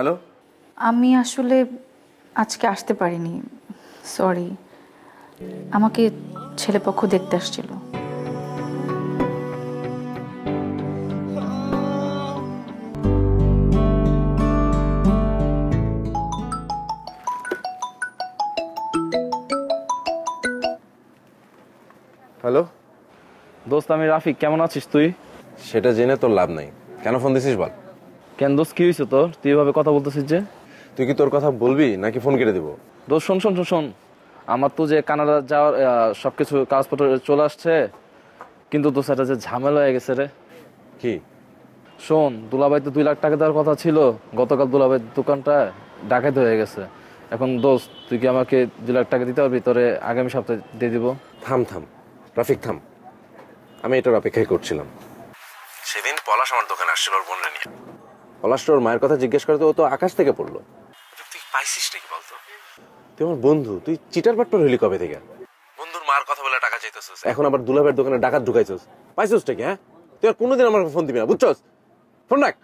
Hello, আমি আসলে আজকে আসতে পারিনি, সরি। আমাকে ছেলেপক্ষ দেখতে আসছিল। হ্যালো। দোস্ত, আমি রাফিক। কেমন আছিস তুই? সেটা জেনে তোর লাভ নাই। কেন ফোন দিছিস বল। কেন দোস্ত, কি হয়েছে তোর? তুই এভাবে কথা বলতেছিস যে? তুই কি তোর কথা বলবি নাকি ফোন কেটে দিব? দোস্ত শোন শোন শোন শোন, আমার তো যে কানাডা যাওয়ার সবকিছু কাগজপত্র চলে আসছে, কিন্তু দোস্ত এটা যে ঝামেলা হয়ে গেছে রে। কি? শোন, দুলাভাই তো 2 লাখ টাকা দেওয়ার কথা ছিল। গতকাল দুলাভাইয়ের দোকানটা ডাকাত হয়ে গেছে। এখন দোস্ত, তুই কি আমাকে 2 লাখ টাকা দিতে পারবি? তোরে আগামী সপ্তাহে দিয়ে দিব। থাম থাম রাফিক, থাম। আমি এটার অপেক্ষাই করছিলাম। সেদিন পলাশ আমার দোকানে আসছিল ওর বোনরে নিয়ে। পলাশ ওর মায়ের কথা জিজ্ঞেস করতে ও তো আকাশ থেকে পড়লো। তুই পাইছিস নাকি বলতো? তুই আমার বন্ধু, তুই চিটার বাটপার হইলি কবে থেকে? বন্ধুর মার কথা বলে টাকা চাইতেছিস, এখন আবার দুলাভাইয়ের দোকানে ডাকাত ঢুকাইছিস। পাইছিস নাকি? হ্যাঁ, তুই আর কোনোদিন আমার ফোন দিবি না, বুঝছস? ফোন রাখ।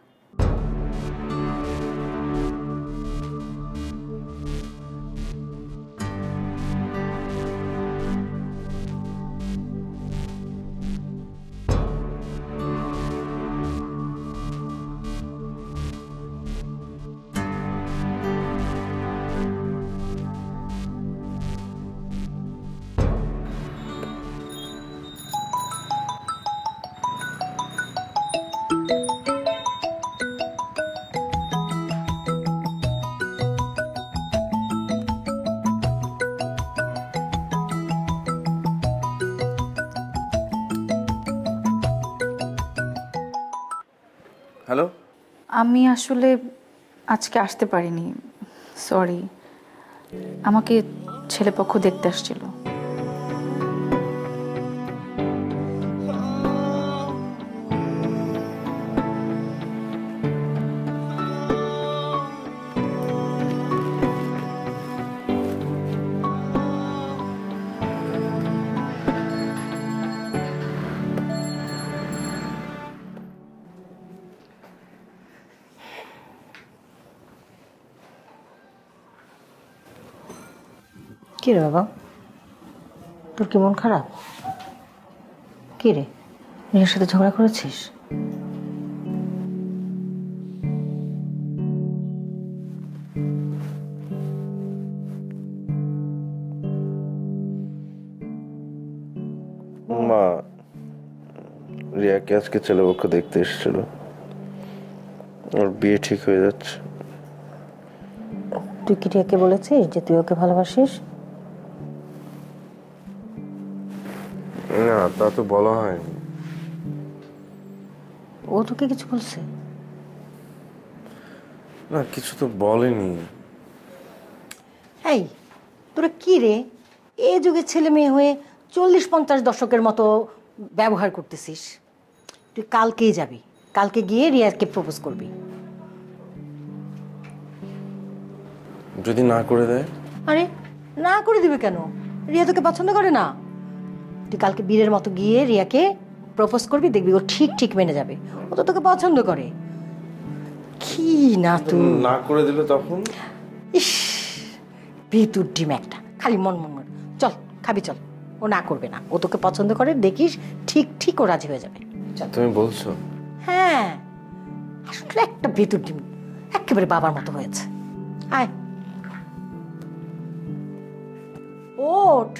হ্যালো। আমি আসলে আজকে আসতে পারিনি, সরি। আমাকে ছেলেপক্ষ দেখতে আসছিল। কি রে বাবা, তোর কি মন খারাপ? কি রে, রিয়ার সাথে ঝগড়া করেছিস? মা, রিয়াকে আজকে ছেলেপক্ষ দেখতে এসেছিল। ওর বিয়ে ঠিক হয়ে যাচ্ছে। তুই কি রিয়াকে বলেছিস যে তুই ওকে ভালোবাসিস? না, তা তো বলা হয়নি। ও তোকে কিছু বলছে? না, কিছু তো বলেনি। এই তোরা কি রে, এ যুগের ছেলে মেয়ে হয়ে 40-50 দশকের মতো ব্যবহার করতেছিস? তুই কালকেই যাবি, কালকে গিয়ে রিয়াকে প্রপোজ করবি। যদি না করে দেয়? আরে না করে দিবে কেন? রিয়া তোকে পছন্দ করে না? তুই কালকে বীরের মতো গিয়ে রিয়াকে প্রপোজ করবি, দেখবি ও ঠিক ঠিক মেনে যাবে। ও তো তোকে পছন্দ করে। কি না তুই না করে দিলে তখন? ইস, ভিতুর ডিম একটা, খালি মন মন মন। চল খাবি, চল। ও না করবে না, ও তোকে পছন্দ করে, দেখিস ঠিক ঠিক ও রাজি হয়ে যাবে। তুমি বলছো? হ্যাঁ, আসলে একটা ভিতুর ডিম, একেবারে বাবার মতো হয়েছে। আয় ওঠ।